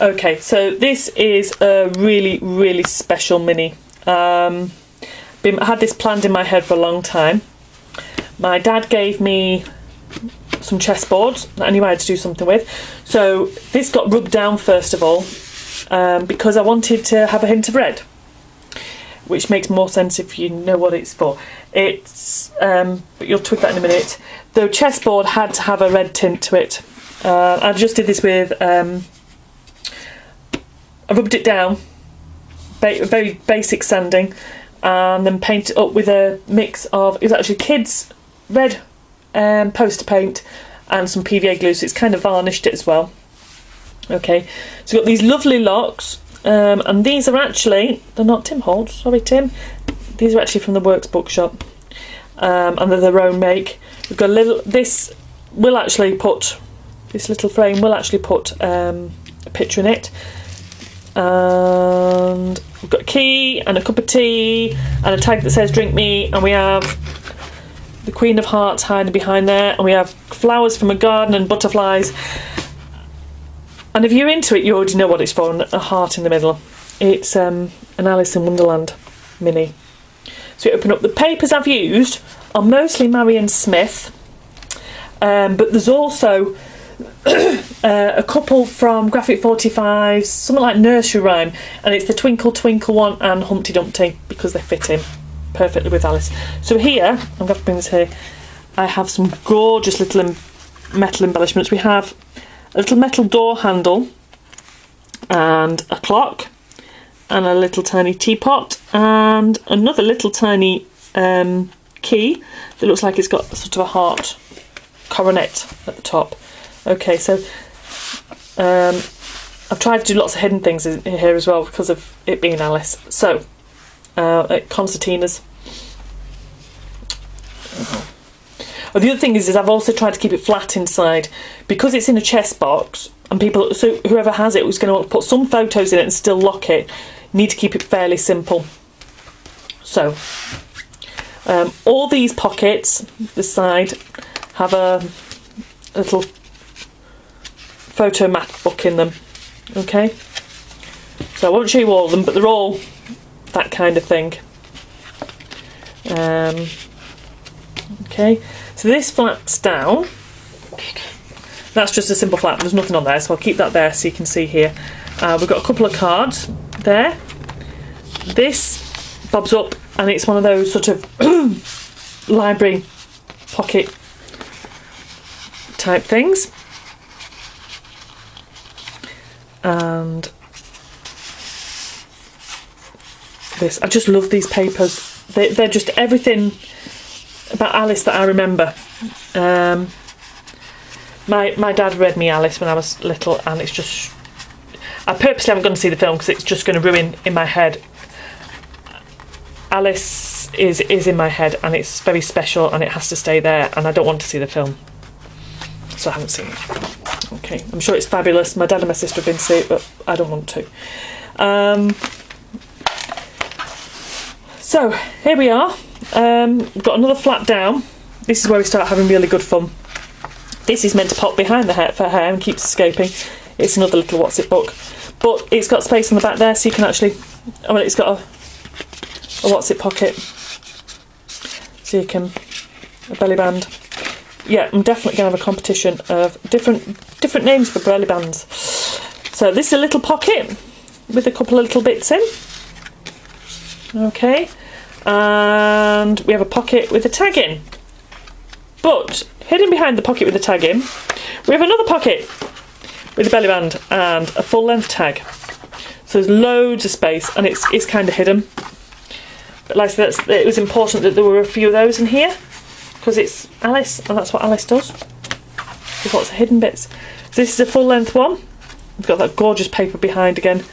Okay, so this is a really, really special mini. I had this planned in my head for a long time. My dad gave me some chessboards that I knew I had to do something with. So this got rubbed down first of all because I wanted to have a hint of red, which makes more sense if you know what it's for. It's but you'll twig that in a minute. The chessboard had to have a red tint to it. I just did this with I rubbed it down, very basic sanding, and then painted it up with a mix of, it was actually kids red poster paint and some PVA glue, so it's kind of varnished it as well. Okay, so we've got these lovely locks, and these are actually, they're not Tim Holtz, sorry Tim, these are actually from the Works bookshop, and they're their own make. We've got a little, this will actually put, this little frame will actually put a picture in it. And we've got a key and a cup of tea and a tag that says drink me, and we have the Queen of Hearts hiding behind there, and we have flowers from a garden and butterflies, and if you're into it you already know what it's for, and a heart in the middle. It's an Alice in Wonderland mini. So we open up. The papers I've used are mostly Marion Smith, but there's also a couple from Graphic 45, something like Nursery Rhyme, and it's the Twinkle Twinkle one and Humpty Dumpty because they fit in perfectly with Alice. So here, I'm going to bring this here, I have some gorgeous little metal embellishments. We have a little metal door handle and a clock and a little tiny teapot and another little tiny key that looks like it's got sort of a heart coronet at the top. Okay, so I've tried to do lots of hidden things in here as well because of it being Alice. So, concertinas. Oh, the other thing is I've also tried to keep it flat inside because it's in a chest box, and people, so whoever has it who's going to want to put some photos in it and still lock it, need to keep it fairly simple. So, all these pockets, this side, have a little photo mat book in them. Okay, so I won't show you all of them, but they're all that kind of thing. Okay, so this flat's down. That's just a simple flat, there's nothing on there, so I'll keep that there so you can see here. We've got a couple of cards there. This bobs up and it's one of those sort of library pocket type things. And this, I just love these papers. They're just everything about Alice that I remember. My dad read me Alice when I was little, and it's just, I purposely haven't gone to see the film because it's just going to ruin in my head. Alice is in my head and it's very special and it has to stay there, and I don't want to see the film, so I haven't seen it. Okay, I'm sure it's fabulous. My dad and my sister have been to see it, but I don't want to. So here we are. We've got another flat down. This is where we start having really good fun. This is meant to pop behind the hair for hair and keeps escaping. It's another little what's it book, but it's got space on the back there, so you can actually. Oh, well, it's got a what's it pocket, so you can a belly band. Yeah, I'm definitely going to have a competition of different names for belly bands. So this is a little pocket with a couple of little bits in. Okay, and we have a pocket with a tag in. But hidden behind the pocket with the tag in, we have another pocket with a belly band and a full length tag. So there's loads of space and it's kind of hidden. But like I said, it was important that there were a few of those in here, because it's Alice and that's what Alice does. There's lots of hidden bits. So this is a full length one. We've got that gorgeous paper behind again.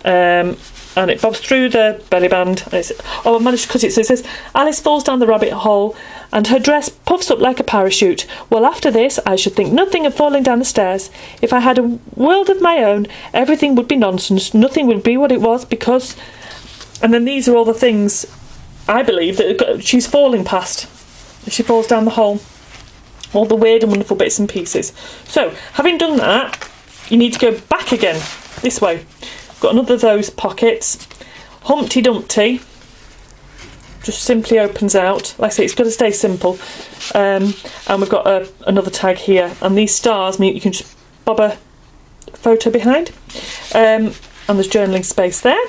And it bobs through the belly band. And it's, oh, I managed to cut it. So it says, Alice falls down the rabbit hole and her dress puffs up like a parachute. Well, after this, I should think nothing of falling down the stairs. If I had a world of my own, everything would be nonsense. Nothing would be what it was because... And then these are all the things, I believe, that she's falling past. She falls down the hole. All the weird and wonderful bits and pieces. So, having done that, you need to go back again. This this way. Got another of those pockets. Humpty Dumpty. Just simply opens out. Like I say, it's got to stay simple. And we've got another tag here. And these stars mean you can just bob a photo behind. And there's journaling space there.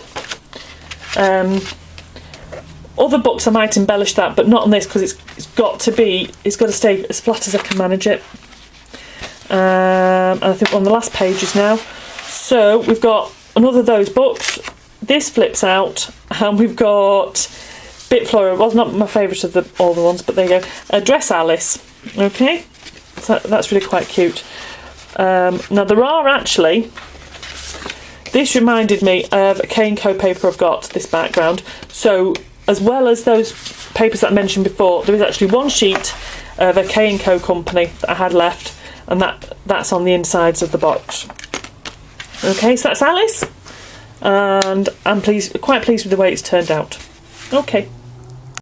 Other books I might embellish that, but not on this, because it's got to stay as flat as I can manage it. And I think we're on the last pages now. So we've got another of those books. This flips out, and we've got Bit Flora. It was not my favourite of all the ones, but there you go. Dress Alice. Okay, so that's really quite cute. Now there are actually. This reminded me of a K&co paper I've got. This background. So as well as those papers that I mentioned before, there is actually one sheet of a K&co company that I had left, and that's on the insides of the box. Okay, so that's Alice, and I'm quite pleased with the way it's turned out. Okay.